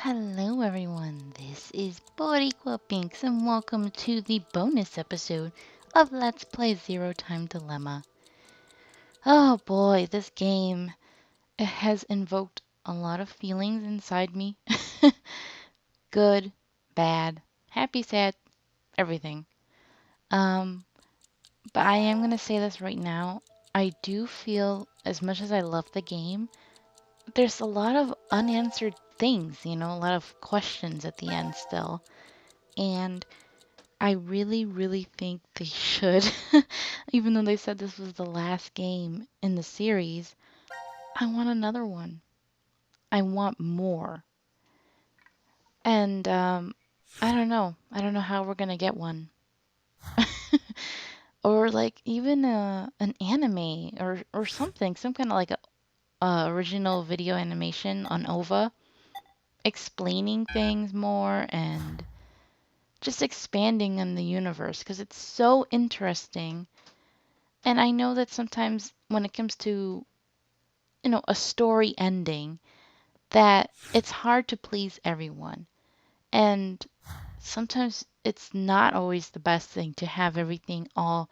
Hello everyone, this is Boricua Pinks and welcome to the bonus episode of Let's Play Zero Time Dilemma. Oh boy, this game has invoked a lot of feelings inside me. Good, bad, happy, sad, everything. Um, but I am going to say this right now. I do feel, as much as I love the game, there's a lot of unanswered things, a lot of questions at the end still. And I really, really think they should, even though they said this was the last game in the series, I want another one. I want more. And I don't know. I don't know how we're gonna get one. Or like even an anime or something, some kind of like a original video animation on OVA, explaining things more and just expanding on the universe because it's so interesting. And I know that sometimes when it comes to, a story ending, that it's hard to please everyone. And sometimes it's not always the best thing to have everything all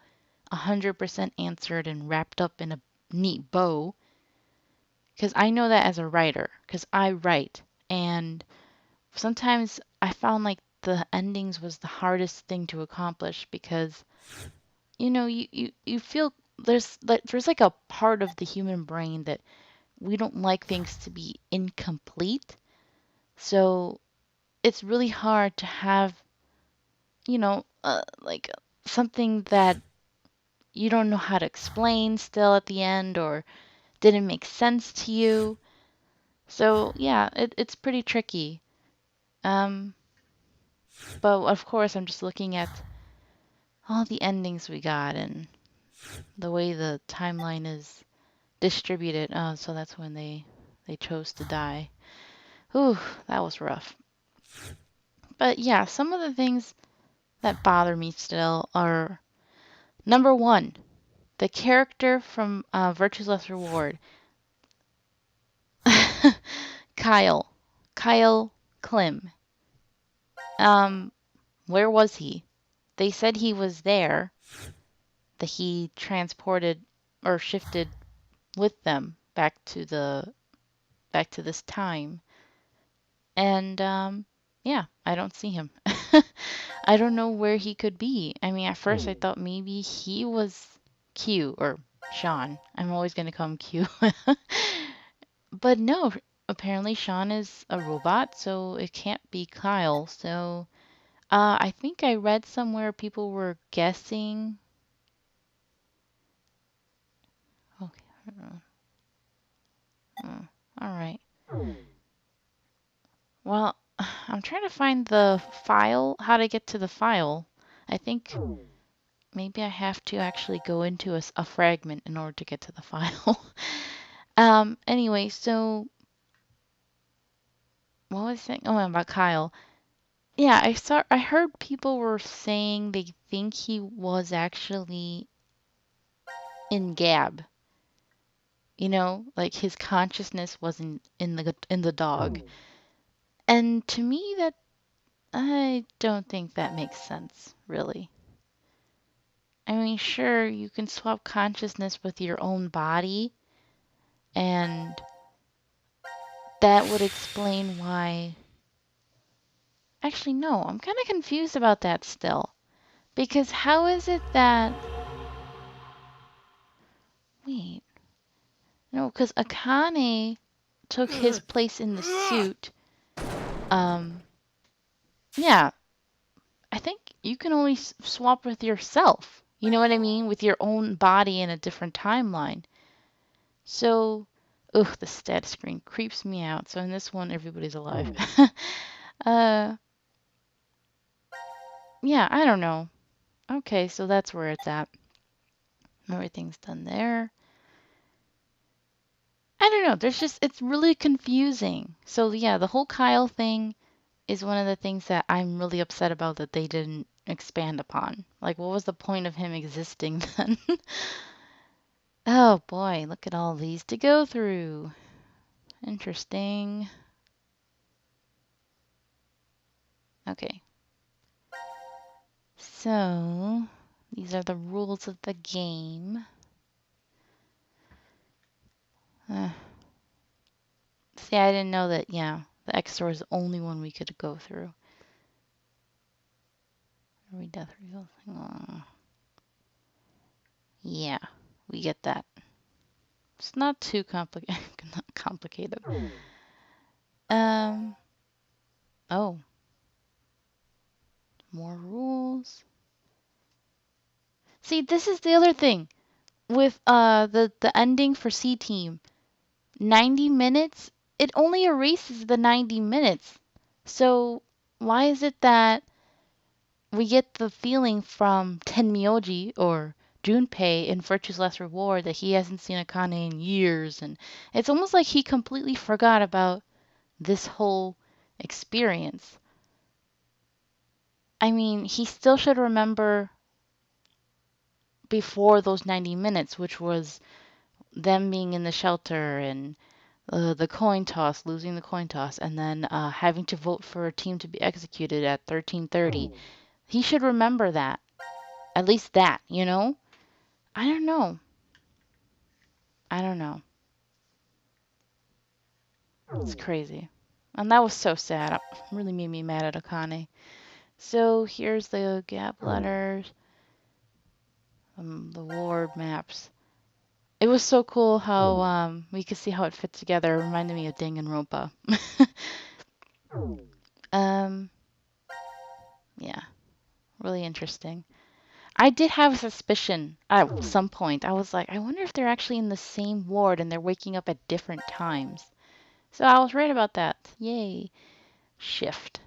100% answered and wrapped up in a neat bow. Because I know that as a writer, because I write. And sometimes I found like the endings was the hardest thing to accomplish because you feel there's like a part of the human brain that we don't like things to be incomplete. So it's really hard to have, like something that you don't know how to explain still at the end or didn't make sense to you. So yeah, it's pretty tricky. Um, but of course, I'm just looking at all the endings we got and the way the timeline is distributed. Oh, so that's when they chose to die. Ooh, that was rough. But yeah, some of the things that bother me still are number one, the character from Virtue's Last Reward, Kyle, Kyle Klim. Um, where was he? They said he was there, that he transported or shifted with them back to this time. And yeah, I don't see him. I don't know where he could be. I mean, at first I thought maybe he was Q or Sean. I'm always going to call him Q. But no, apparently Sean is a robot, so it can't be Kyle. So I think I read somewhere people were guessing. Okay. All right. Well, I'm trying to find the file, how to get to the file. I think maybe I have to actually go into a fragment in order to get to the file. Anyway, so what was I saying? Oh, about Kyle. Yeah, I heard people were saying they think he was actually in Gab. Like his consciousness wasn't in the dog. And to me that I don't think that makes sense, really. I mean, sure, you can swap consciousness with your own body, and that would explain why. Actually, no, I'm kind of confused about that still. Because how is it that. Wait. No, because Akane took his place in the suit. Um, yeah, I think you can only swap with yourself. You know what I mean? With your own body in a different timeline. So, ugh, the status screen creeps me out. So in this one, everybody's alive. uh, yeah, I don't know. Okay, so that's where it's at. Everything's done there. I don't know. It's really confusing. So yeah, the whole Kyle thing is one of the things that I'm really upset about that they didn't expand upon. Like, what was the point of him existing then? Oh boy, look at all these to go through. Interesting. Okay. So, these are the rules of the game. Uh, See, I didn't know that, yeah, the X door is the only one we could go through. Read death reveals. Yeah, we get that. It's not too complicated. Um, oh, more rules. See, this is the other thing with the ending for C Team. 90 minutes, it only erases the 90 minutes. So why is it that we get the feeling from Tenmyoji or Junpei in Virtue's Last Reward that he hasn't seen Akane in years, and it's almost like he completely forgot about this whole experience. I mean, he still should remember before those 90 minutes, which was them being in the shelter and the coin toss, losing the coin toss, and then having to vote for a team to be executed at 13:30. He should remember that. At least that, you know? I don't know. I don't know. It's crazy. And that was so sad. It really made me mad at Akane. So here's the gap letters, the ward maps. It was so cool how we could see how it fit together. It reminded me of Danganronpa. um, yeah, really interesting. I did have a suspicion at some point. I was like, I wonder if they're actually in the same ward and they're waking up at different times. So I was right about that. Yay. Shift.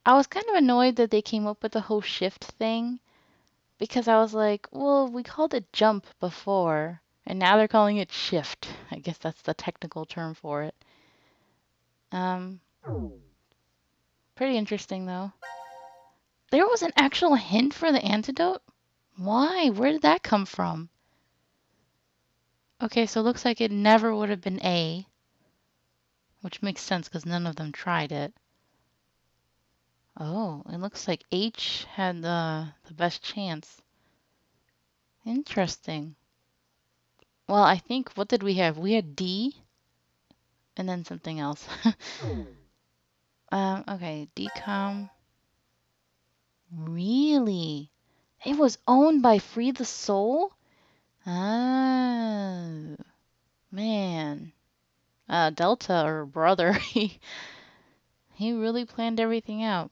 I was kind of annoyed that they came up with the whole shift thing because I was like, well, we called it jump before and now they're calling it shift. I guess that's the technical term for it. Um, Pretty interesting though. There was an actual hint for the antidote? Why? Where did that come from? Okay, so it looks like it never would have been A, which makes sense because none of them tried it. Oh, it looks like H had the best chance. Interesting. Well, I think, what did we have? We had D and then something else. Okay, decom. Really? It was owned by Free the Soul? Oh, man. Delta, or brother, he really planned everything out.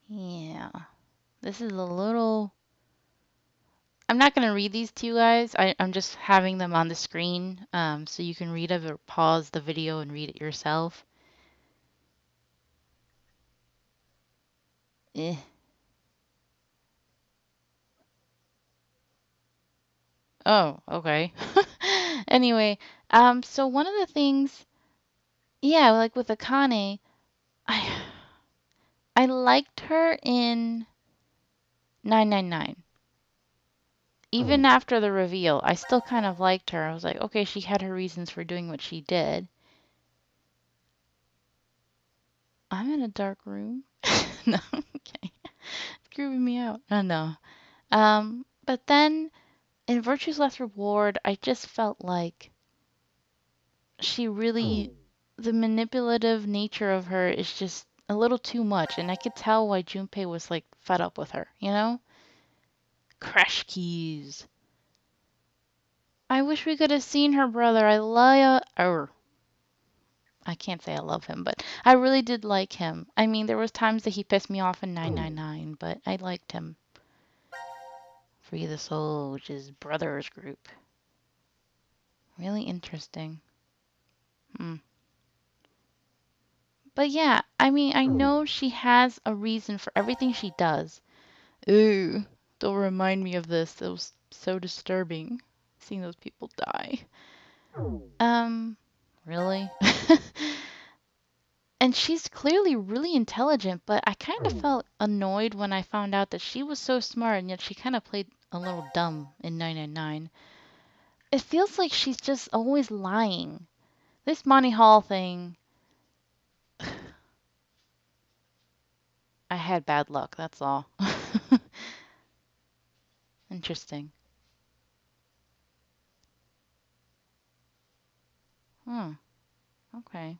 Yeah. This is a little. I'm not going to read these to you guys. I'm just having them on the screen so you can read it or pause the video and read it yourself. Eh. Oh, okay. Anyway, so one of the things, yeah, like with Akane, I I liked her in 999. Even after the reveal, I still kind of liked her. I was like, okay, she had her reasons for doing what she did. I'm in a dark room. No, okay. It's creeping me out. Oh, no. But then in Virtue's Last Reward, I just felt like she really, the manipulative nature of her is just a little too much, and I could tell why Junpei was like fed up with her, you know? Crash keys. I wish we could have seen her brother. I can't say I love him, but I really did like him. I mean, there was times that he pissed me off in 999, but I liked him. Free the Soul, which is Brothers group. Really interesting. Hmm. But yeah, I mean, I know she has a reason for everything she does. Ooh, don't remind me of this. It was so disturbing seeing those people die. Um, really? And she's clearly really intelligent, but I kind of felt annoyed when I found out that she was so smart and yet she kind of played a little dumb in 999. It feels like she's just always lying. This Monty Hall thing, I had bad luck, that's all. Interesting. Hmm. Okay.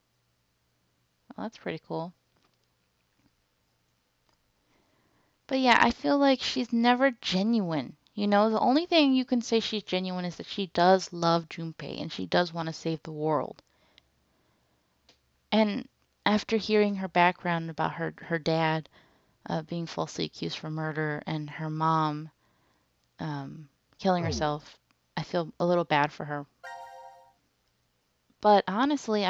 Well, that's pretty cool. But yeah, I feel like she's never genuine. You know, the only thing you can say she's genuine is that she does love Junpei and she does want to save the world. And after hearing her background about her dad being falsely accused for murder and her mom killing herself, I feel a little bad for her. But honestly,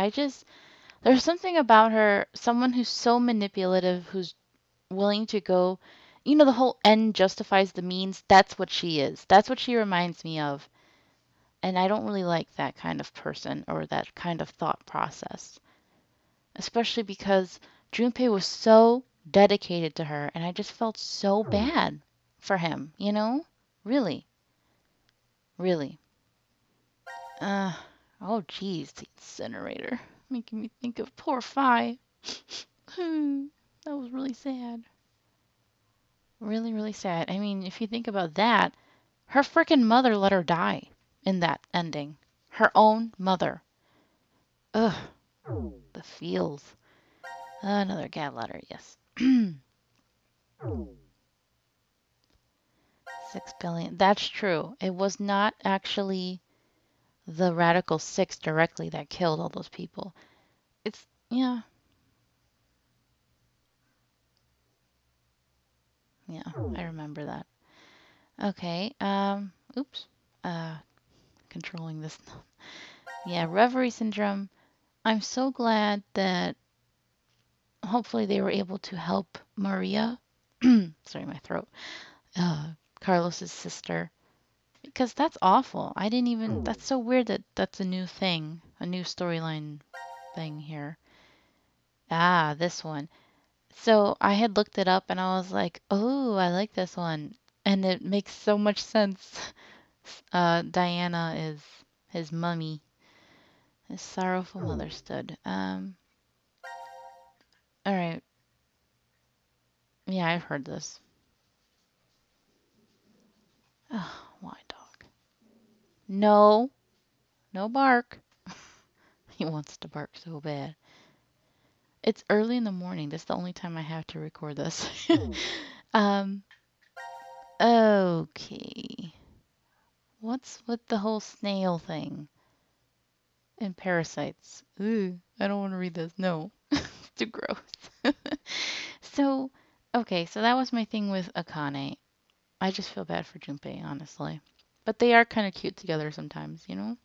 there's something about her, someone who's so manipulative, who's willing to go, the whole end justifies the means. That's what she is. That's what she reminds me of. And I don't really like that kind of person or that kind of thought process, especially because Junpei was so dedicated to her, and I just felt so bad for him, you know? Really, really. Uh, oh, geez, the incinerator. Making me think of poor Fi. That was really sad. Really, really sad. I mean, if you think about that, her frickin' mother let her die in that ending. Her own mother. Ugh, the feels. Another cat letter, yes. 6 billion. That's true. It was not actually the Radical Six directly that killed all those people. Yeah, yeah, I remember that. Okay, oops. Uh, controlling this. Yeah, Reverie Syndrome. I'm so glad that hopefully they were able to help Maria. Sorry, my throat. Uh, Carlos's sister. Because that's awful. I didn't even. That's so weird that that's a new thing, a new storyline thing here. Ah, this one. So I had looked it up and I was like, oh, I like this one. And it makes so much sense. Diana is his mummy. His sorrowful mother stood. All right. Yeah, I've heard this. Oh, why dog? No, no bark. He wants to bark so bad. It's early in the morning. This is the only time I have to record this. um, okay. What's with the whole snail thing and parasites? Ooh, I don't want to read this. No, it's too gross. So, okay, so that was my thing with Akane. I just feel bad for Junpei, honestly. But they are kind of cute together sometimes, you know?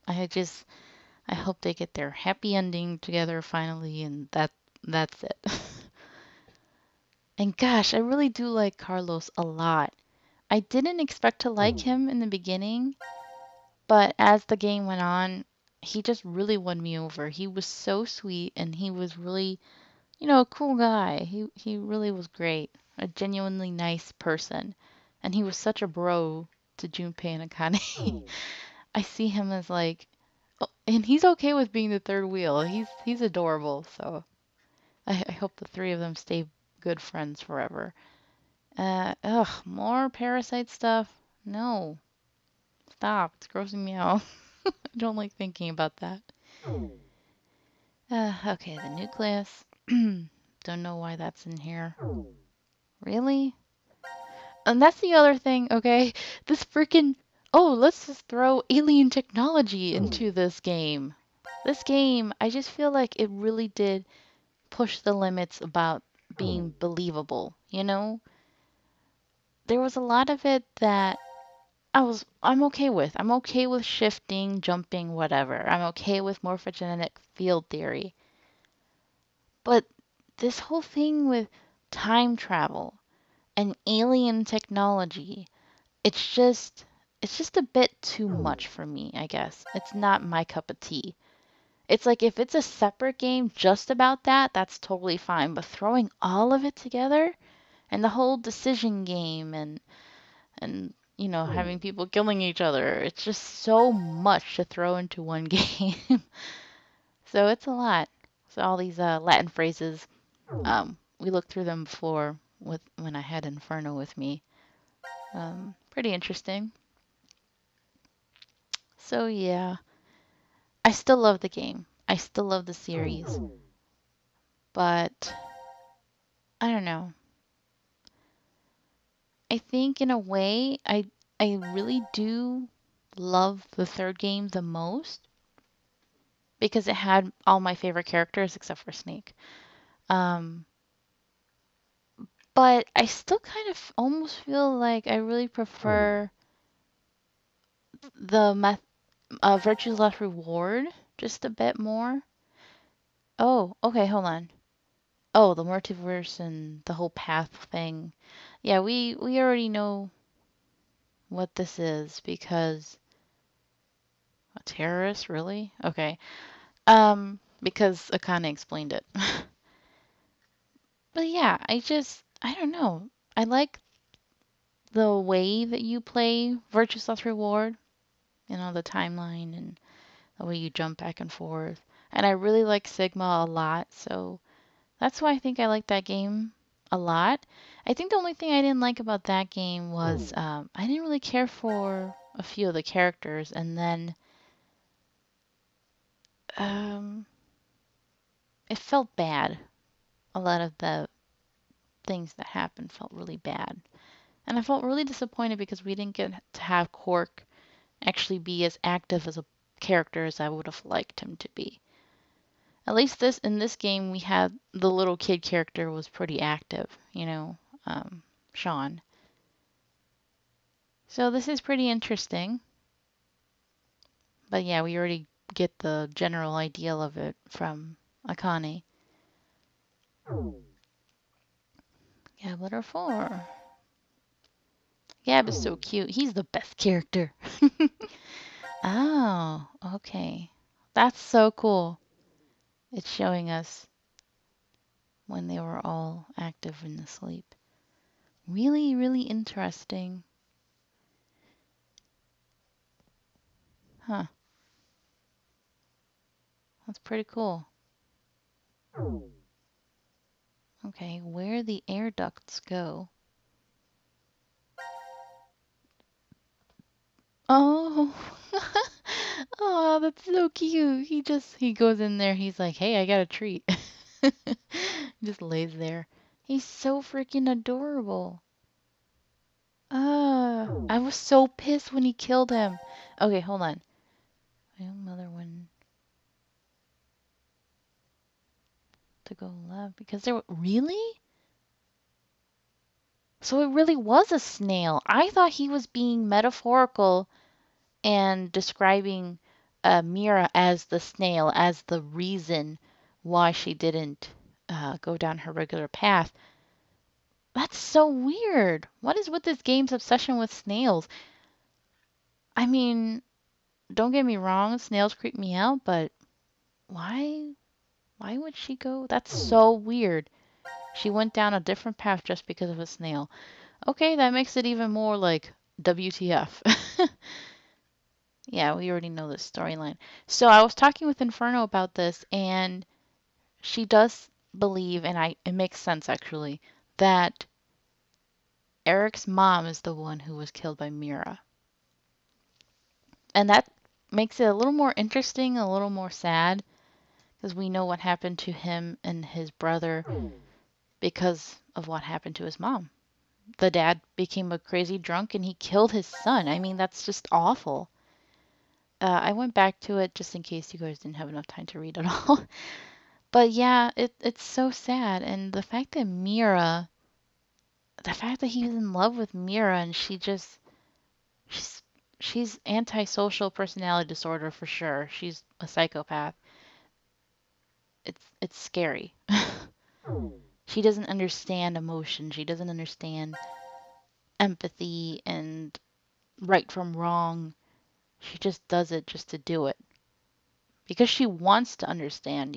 I just I hope they get their happy ending together finally and that's it. And gosh, I really do like Carlos a lot. I didn't expect to like him in the beginning, but as the game went on, he just really won me over. He was so sweet and he was really, a cool guy. He really was great. A genuinely nice person. And he was such a bro to Junpei and Akane. I see him as like and he's okay with being the third wheel. He's adorable, so I hope the three of them stay good friends forever. More parasite stuff? No. Stop. It's grossing me out. I don't like thinking about that. Okay, the nucleus. Don't know why that's in here. Really? And that's the other thing, okay? This freaking. Oh, let's just throw alien technology into this game. This game, I just feel like it really did push the limits about being believable, you know? There was a lot of it that I'm okay with. I'm okay with shifting, jumping, whatever. I'm okay with morphogenetic field theory. But this whole thing with time travel and alien technology, it's just a bit too much for me, I guess. It's not my cup of tea. It's like if it's a separate game just about that, that's totally fine. But throwing all of it together and the whole decision game and having people killing each other. It's just so much to throw into one game. So it's a lot. So all these Latin phrases, we looked through them before with when I had Inferno with me. Pretty interesting. So yeah, I still love the game. I still love the series, but I don't know. I think in a way, I really do love the third game the most because it had all my favorite characters except for Snake. Um, but I still kind of almost feel like I really prefer the Virtue's Last Reward just a bit more. Oh, okay, hold on. Oh, the multiverse and the whole path thing. Yeah, we already know what this is because a terrorist, really? Okay. Because Akane explained it. But yeah, I don't know. I like the way that you play Virtuous Last Reward, the timeline and the way you jump back and forth. And I really like Sigma a lot, so that's why I think I like that game a lot. I think the only thing I didn't like about that game was I didn't really care for a few of the characters, and then um, it felt bad. A lot of the things that happened felt really bad. And I felt really disappointed because we didn't get to have Cork actually be as active as a character as I would have liked him to be. At least this in this game we had the little kid character was pretty active, Sean. So this is pretty interesting. But yeah, we already get the general idea of it from Akane. Gab letter 4. Gab is so cute. He's the best character. Oh, okay. That's so cool. It's showing us when they were all active in the sleep. Really, really interesting. Huh. That's pretty cool. Okay, where the air ducts go. Oh. Oh, that's so cute. He goes in there. He's like, "Hey, I got a treat." Just lays there. He's so freaking adorable. I was so pissed when he killed him. Okay, hold on. My own mother went to go left because there were really? So it really was a snail. I thought he was being metaphorical and describing Mira as the snail, as the reason why she didn't go down her regular path. That's so weird. What is with this game's obsession with snails? I mean, don't get me wrong, snails creep me out, but why? Why would she go? That's so weird. She went down a different path just because of a snail. Okay, that makes it even more like WTF. Yeah, we already know this storyline. So I was talking with Inferno about this, and she does believe, and it makes sense actually, that Eric's mom is the one who was killed by Mira. And that makes it a little more interesting, a little more sad, because we know what happened to him and his brother because of what happened to his mom. The dad became a crazy drunk and he killed his son. I mean, that's just awful. I went back to it just in case you guys didn't have enough time to read it all. But yeah, it's so sad. And the fact that he was in love with Mira and she's, she's antisocial personality disorder for sure. She's a psychopath. It's scary. She doesn't understand emotion. She doesn't understand empathy and right from wrong. She just does it just to do it because she wants to understand.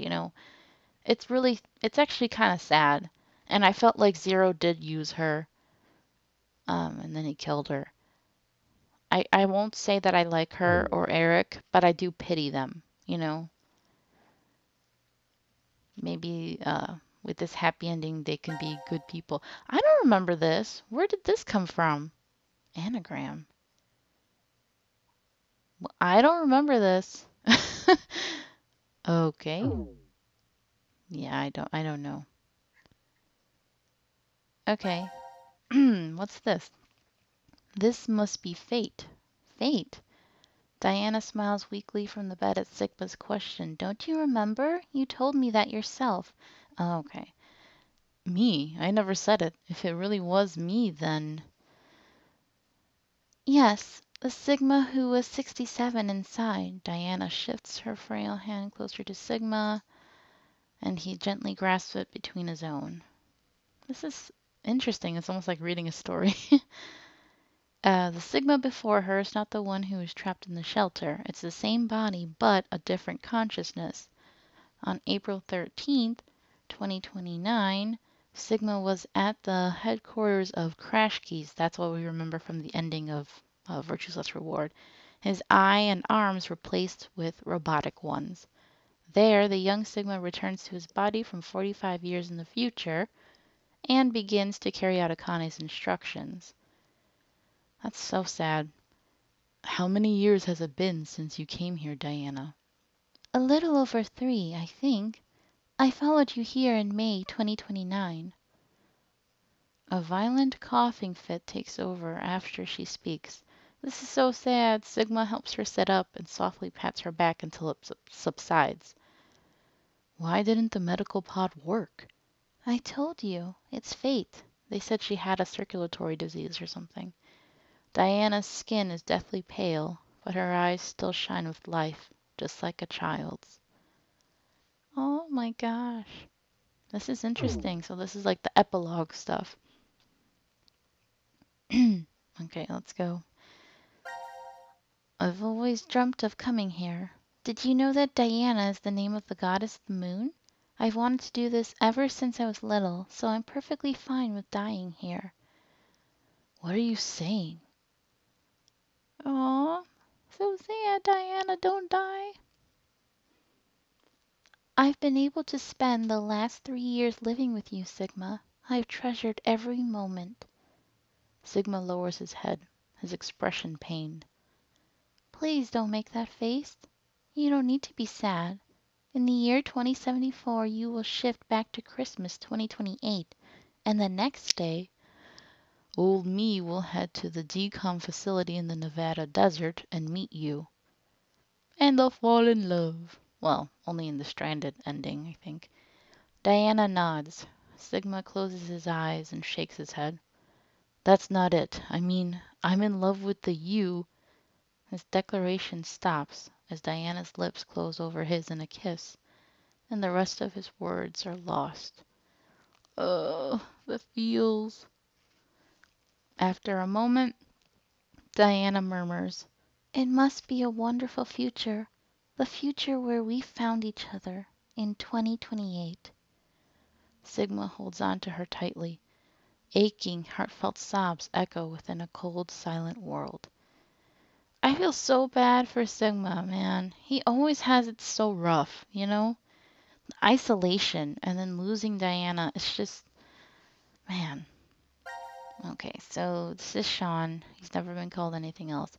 It's actually kind of sad. And I felt like Zero did use her, and then he killed her. I won't say that I like her or Eric, but I do pity them. Maybe with this happy ending, they can be good people. I don't remember this. Where did this come from? Anagram. I don't remember this. Okay. Yeah, I don't know. Okay. What's this? This must be fate. Fate. Diana smiles weakly from the bed at Sigma's question. Don't you remember? You told me that yourself. Oh, okay. Me? I never said it. If it really was me, then. Yes, the Sigma who was 67 inside. Diana shifts her frail hand closer to Sigma, and he gently grasps it between his own. This is interesting. It's almost like reading a story. The Sigma before her is not the one who is trapped in the shelter. It's the same body, but a different consciousness. On April 13th, 2029, Sigma was at the headquarters of Crash Keys. That's what we remember from the ending of Virtue's Last Reward. His eye and arms replaced with robotic ones. There, the young Sigma returns to his body from 45 years in the future and begins to carry out Akane's instructions. That's so sad. How many years has it been since you came here, Diana? A little over 3, I think. I followed you here in May 2029. A violent coughing fit takes over after she speaks. This is so sad. Sigma helps her sit up and softly pats her back until it subsides. Why didn't the medical pod work? I told you. It's fate. They said she had a circulatory disease or something. Diana's skin is deathly pale, but her eyes still shine with life, just like a child's. Oh my gosh. This is interesting. So this is like the epilogue stuff. Okay, let's go. I've always dreamt of coming here. Did you know that Diana is the name of the goddess of the moon? I've wanted to do this ever since I was little, so I'm perfectly fine with dying here. What are you saying? Aw, so sad, Diana, don't die. I've been able to spend the last 3 years living with you, Sigma. I've treasured every moment. Sigma lowers his head, his expression pained. Please don't make that face. You don't need to be sad. In the year 2074, you will shift back to Christmas 2028, and the next day, old me will head to the decom facility in the Nevada desert and meet you. And they'll fall in love. Well, only in the stranded ending, I think. Diana nods. Sigma closes his eyes and shakes his head. That's not it. I mean, I'm in love with the you. His declaration stops as Diana's lips close over his in a kiss, and the rest of his words are lost. Ugh, the feels. After a moment, Diana murmurs, It must be a wonderful future. The future where we found each other in 2028. Sigma holds on to her tightly. Aching, heartfelt sobs echo within a cold, silent world. I feel so bad for Sigma, man. He always has it so rough. Isolation and then losing Diana. It's just, man. Okay, so this is Sean. He's never been called anything else.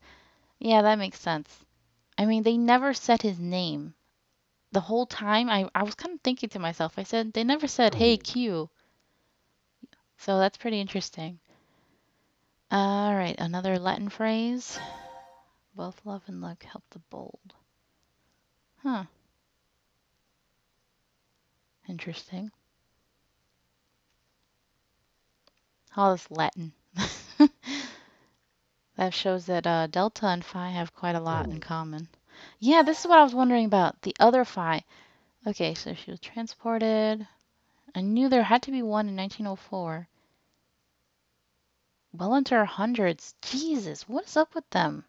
Yeah, that makes sense. I mean, they never said his name. The whole time, I was kind of thinking to myself, they never said, hey, Q. So that's pretty interesting. All right, another Latin phrase. Both love and luck help the bold. Huh, interesting. All this Latin. That shows that Delta and Phi have quite a lot in common. Yeah, this is what I was wondering about. The other Phi. Okay, so she was transported. I knew there had to be one in 1904. Well into her hundreds. Jesus, what is up with them?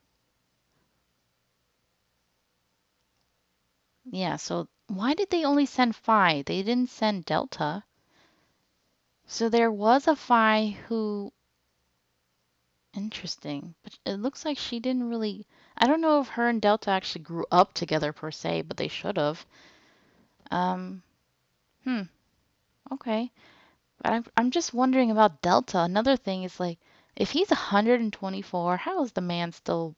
Yeah, so why did they only send Phi? They didn't send Delta. So there was a Phi who Interesting. But it looks like she didn't really. I don't know if her and Delta actually grew up together per se, but they should have. Um, hmm. Okay. But I'm just wondering about Delta. Another thing is like, if he's 124, how does the man still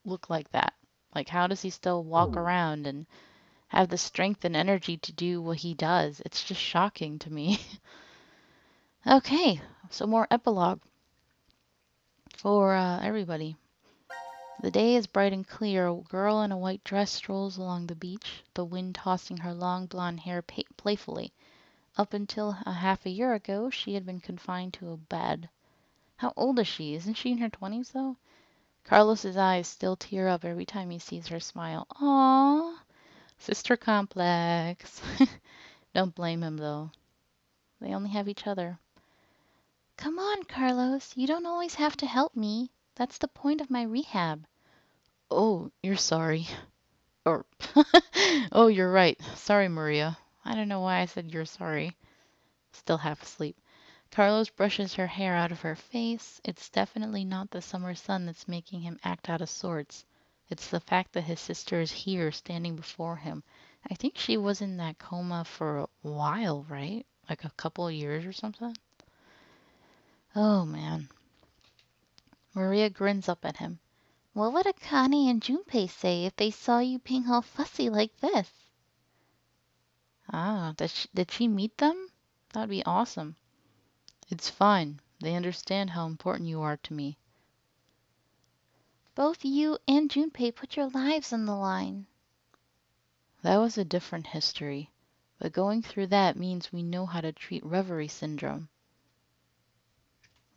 look like that? Like, how does he still walk around and have the strength and energy to do what he does? It's just shocking to me. Okay, so more epilogue for everybody. The day is bright and clear. A girl in a white dress strolls along the beach, the wind tossing her long blonde hair playfully. Up until a half a year ago, she had been confined to a bed. How old is she? Isn't she in her 20s, though? Carlos's eyes still tear up every time he sees her smile. Aww, sister complex. Don't blame him, though. They only have each other. Come on, Carlos. You don't always have to help me. That's the point of my rehab. Oh, you're sorry. Or, oh, you're right. Sorry, Maria. I don't know why I said you're sorry. Still half asleep. Carlos brushes her hair out of her face. It's definitely not the summer sun that's making him act out of sorts. It's the fact that his sister is here, standing before him. I think she was in that coma for a while, right? Like a couple of years or something? Oh, man. Maria grins up at him. What would Akane and Junpei say if they saw you being all fussy like this? Ah, did she meet them? That'd be awesome. It's fine. They understand how important you are to me. Both you and Junpei put your lives on the line. That was a different history, but going through that means we know how to treat reverie syndrome.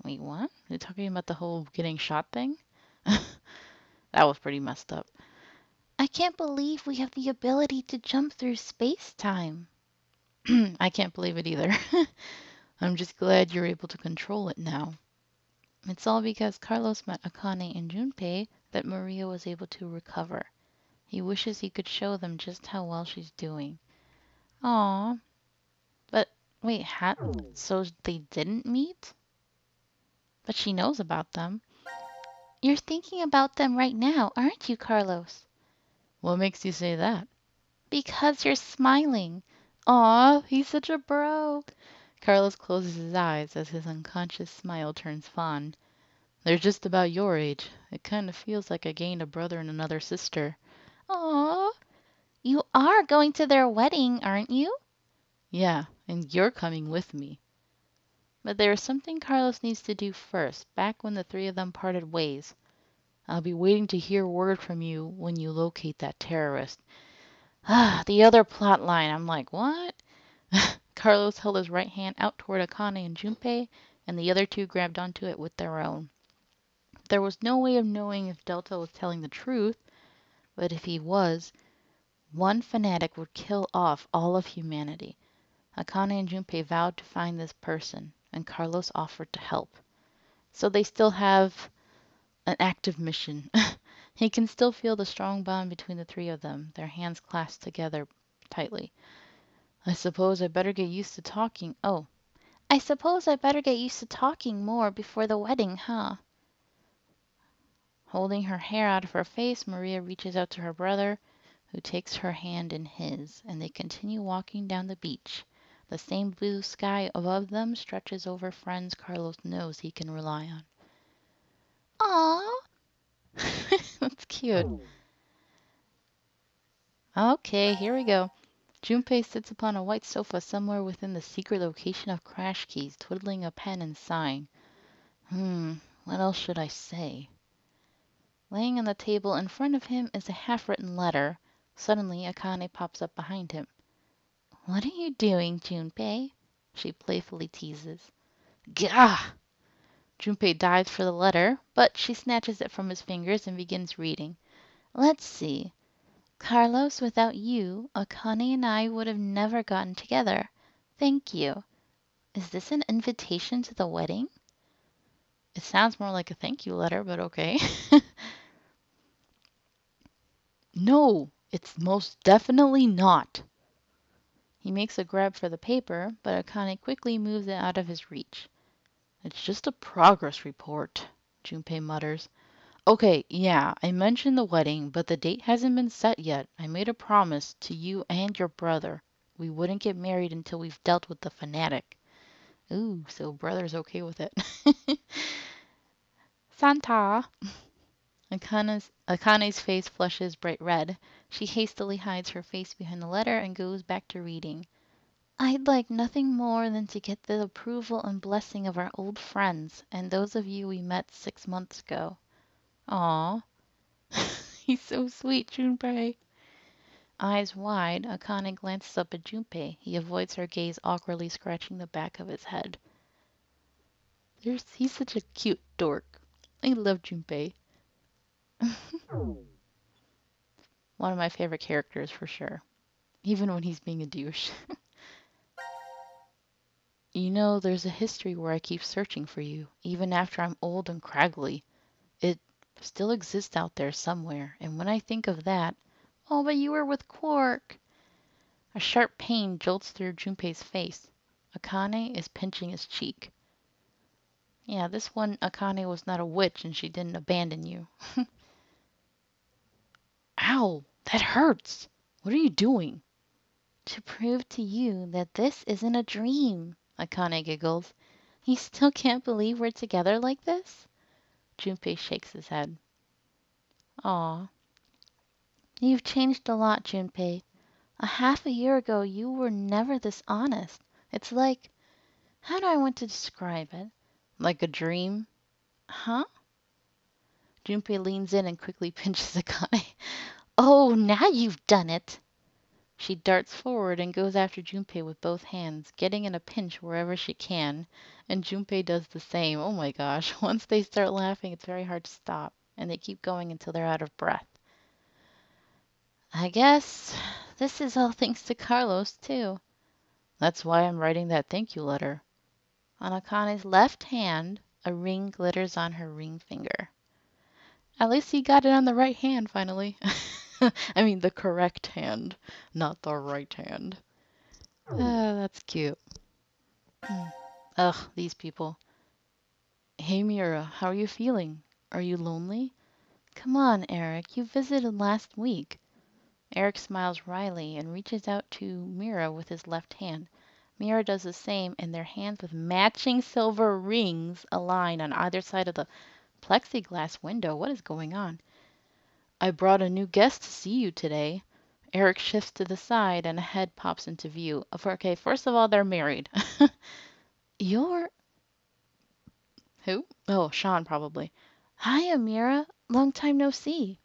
Wait, what? You're talking about the whole getting shot thing? That was pretty messed up. I can't believe we have the ability to jump through space-time. I can't believe it either. I'm just glad you're able to control it now. It's all because Carlos met Akane and Junpei that Maria was able to recover. He wishes he could show them just how well she's doing. Aw, but wait, so they didn't meet? But she knows about them. You're thinking about them right now, aren't you, Carlos? What makes you say that? Because you're smiling. Aw, he's such a bro. Carlos closes his eyes as his unconscious smile turns fond. They're just about your age. It kind of feels like I gained a brother and another sister. Aw. You are going to their wedding, aren't you? Yeah, and you're coming with me. But there is something Carlos needs to do first, back when the three of them parted ways. I'll be waiting to hear word from you when you locate that terrorist. Ah, the other plot line. I'm like, what? Carlos held his right hand out toward Akane and Junpei, and the other two grabbed onto it with their own. There was no way of knowing if Delta was telling the truth, but if he was, one fanatic would kill off all of humanity. Akane and Junpei vowed to find this person, and Carlos offered to help. So they still have an active mission. He can still feel the strong bond between the three of them, their hands clasped together tightly. I suppose I better get used to talking. Oh, I suppose I better get used to talking more before the wedding, huh? Holding her hair out of her face, Maria reaches out to her brother, who takes her hand in his, and they continue walking down the beach. The same blue sky above them stretches over friends Carlos knows he can rely on. Aww! That's cute. Okay, here we go. Junpei sits upon a white sofa somewhere within the secret location of Crash Keys, twiddling a pen and sighing. What else should I say? Laying on the table in front of him is a half-written letter. Suddenly, Akane pops up behind him. What are you doing, Junpei? She playfully teases. Gah! Junpei dives for the letter, but she snatches it from his fingers and begins reading. Let's see. Carlos, without you, Akane and I would have never gotten together. Thank you. Is this an invitation to the wedding? It sounds more like a thank you letter, but okay. No, it's most definitely not. He makes a grab for the paper, but Akane quickly moves it out of his reach. It's just a progress report. Junpei mutters. Okay, yeah, I mentioned the wedding, but the date hasn't been set yet. I made a promise to you and your brother. We wouldn't get married until we've dealt with the fanatic. Ooh, so brother's okay with it. Santa! Akane's face flushes bright red. She hastily hides her face behind the letter and goes back to reading. I'd like nothing more than to get the approval and blessing of our old friends and those of you we met 6 months ago. Aw, he's so sweet, Junpei. Eyes wide, Akane glances up at Junpei. He avoids her gaze, awkwardly scratching the back of his head. He's such a cute dork. I love Junpei. One of my favorite characters for sure. Even when he's being a douche. You know, there's a history where I keep searching for you, even after I'm old and craggly. It still exists out there somewhere, and when I think of that, oh, but you were with Quark. A sharp pain jolts through Junpei's face. Akane is pinching his cheek. Yeah, this one Akane was not a witch and she didn't abandon you. Ow, that hurts. What are you doing? To prove to you that this isn't a dream, Akane giggles. You still can't believe we're together like this? Junpei shakes his head. Aw. You've changed a lot, Junpei. A half a year ago, you were never this honest. It's like, how do I want to describe it? Like a dream? Huh? Junpei leans in and quickly pinches Akane. Oh, now you've done it! She darts forward and goes after Junpei with both hands, getting in a pinch wherever she can, and Junpei does the same. Oh my gosh, once they start laughing, it's very hard to stop, and they keep going until they're out of breath. I guess this is all thanks to Carlos, too. That's why I'm writing that thank you letter. On Akane's left hand, a ring glitters on her ring finger. At least he got it on the right hand, finally. I mean, the correct hand, not the right hand. That's cute. Ugh, these people. Hey, Mira, how are you feeling? Are you lonely? Come on, Eric, you visited last week. Eric smiles wryly and reaches out to Mira with his left hand. Mira does the same, and their hands with matching silver rings align on either side of the plexiglass window. What is going on? I brought a new guest to see you today. Eric shifts to the side and a head pops into view. Okay, first of all, they're married. You're who? Oh, Sean, probably. Hi, Amira. Long time no see.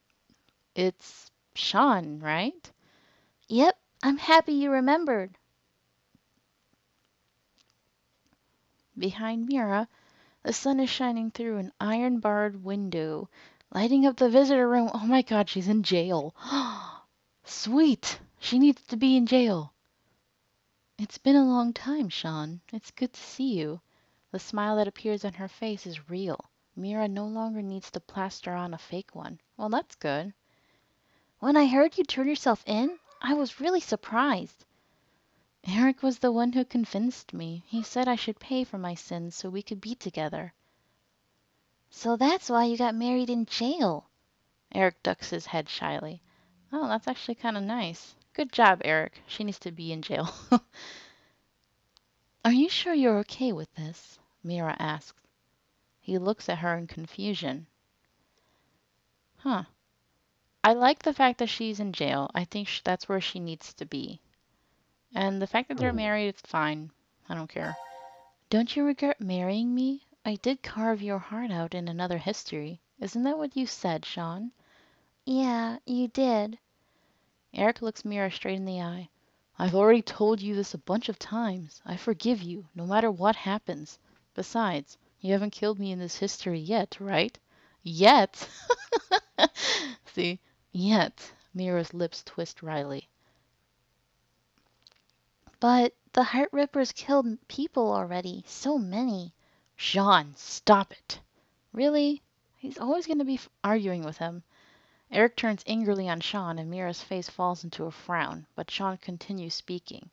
It's Sean, right? Yep, I'm happy you remembered. Behind Mira, the sun is shining through an iron barred window, lighting up the visitor room. Oh my god, she's in jail. Sweet! She needs to be in jail. It's been a long time, Sean. It's good to see you. The smile that appears on her face is real. Mira no longer needs to plaster on a fake one. Well, that's good. When I heard you turn yourself in, I was really surprised. Eric was the one who convinced me. He said I should pay for my sins so we could be together. So that's why you got married in jail. Eric ducks his head shyly. Oh, that's actually kind of nice. Good job, Eric. She needs to be in jail. Are you sure you're okay with this? Mira asks. He looks at her in confusion. Huh. I like the fact that she's in jail. I think that's where she needs to be. And the fact that they're married, it's fine. I don't care. Don't you regret marrying me? I did carve your heart out in another history. Isn't that what you said, Sean? Yeah, you did. Eric looks Mira straight in the eye. I've already told you this a bunch of times. I forgive you, no matter what happens. Besides, you haven't killed me in this history yet, right? Yet? See? Yet. Mira's lips twist wryly. But the Heart Rippers killed people already. So many. Jean, stop it. Really? He's always going to be arguing with him. Eric turns angrily on Sean, and Mira's face falls into a frown, but Sean continues speaking.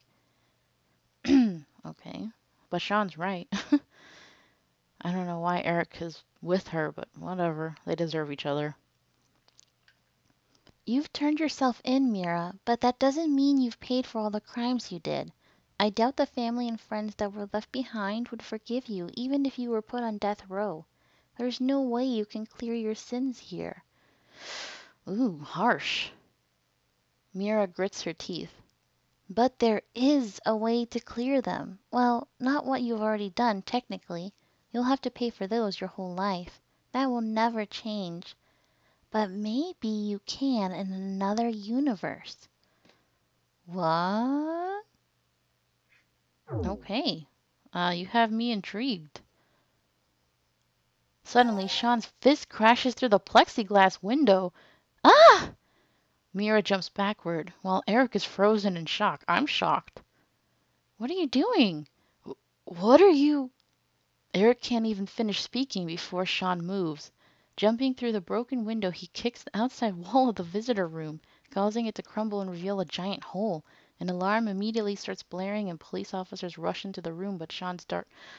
Okay, but Sean's right. I don't know why Eric is with her, but whatever. They deserve each other. You've turned yourself in, Mira, but that doesn't mean you've paid for all the crimes you did. I doubt the family and friends that were left behind would forgive you even if you were put on death row. There's no way you can clear your sins here. Ooh, harsh. Mira grits her teeth. But there is a way to clear them. Well, not what you've already done, technically. You'll have to pay for those your whole life. That will never change. But maybe you can in another universe. What? Okay. You have me intrigued. Suddenly, Sean's fist crashes through the plexiglass window. Ah! Mira jumps backward, while Eric is frozen in shock. I'm shocked. What are you doing? What are you? Eric can't even finish speaking before Sean moves. Jumping through the broken window, he kicks the outside wall of the visitor room, causing it to crumble and reveal a giant hole. An alarm immediately starts blaring and police officers rush into the room, but Sean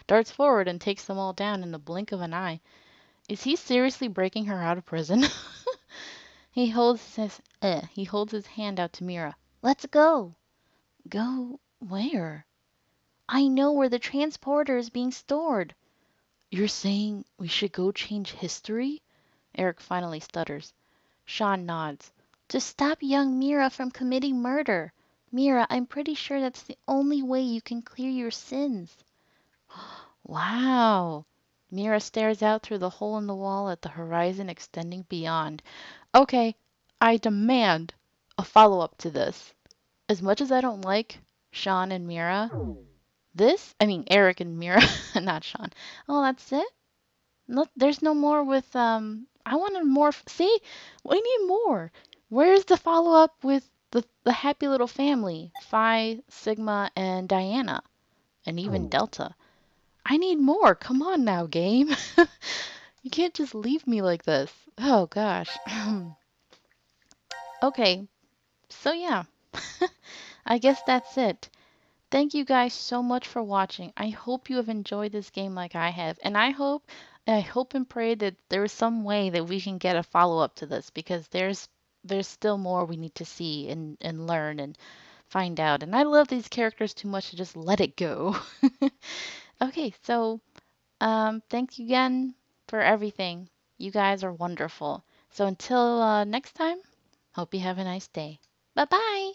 darts forward and takes them all down in the blink of an eye. Is he seriously breaking her out of prison? He holds his hand out to Mira. Let's go. Go where? I know where the transporter is being stored. You're saying we should go change history? Eric finally stutters. Sean nods. To stop young Mira from committing murder. Mira, I'm pretty sure that's the only way you can clear your sins. Wow. Mira stares out through the hole in the wall at the horizon extending beyond. Okay, I demand a follow-up to this. As much as I don't like Sean and Mira, Eric and Mira, not Sean. Oh, that's it? No, there's no more with I wanted more. See, we need more. Where's the follow up with the happy little family, Phi, Sigma, and Diana, and even Delta? I need more. Come on now, game. You can't just leave me like this. Oh gosh. Okay, so yeah, I guess that's it. Thank you guys so much for watching. I hope you have enjoyed this game like I have, and I hope and pray that there is some way that we can get a follow-up to this because there's still more we need to see and learn and find out. And I love these characters too much to just let it go. Okay, so thank you again for everything. You guys are wonderful. So until next time, hope you have a nice day. Bye bye.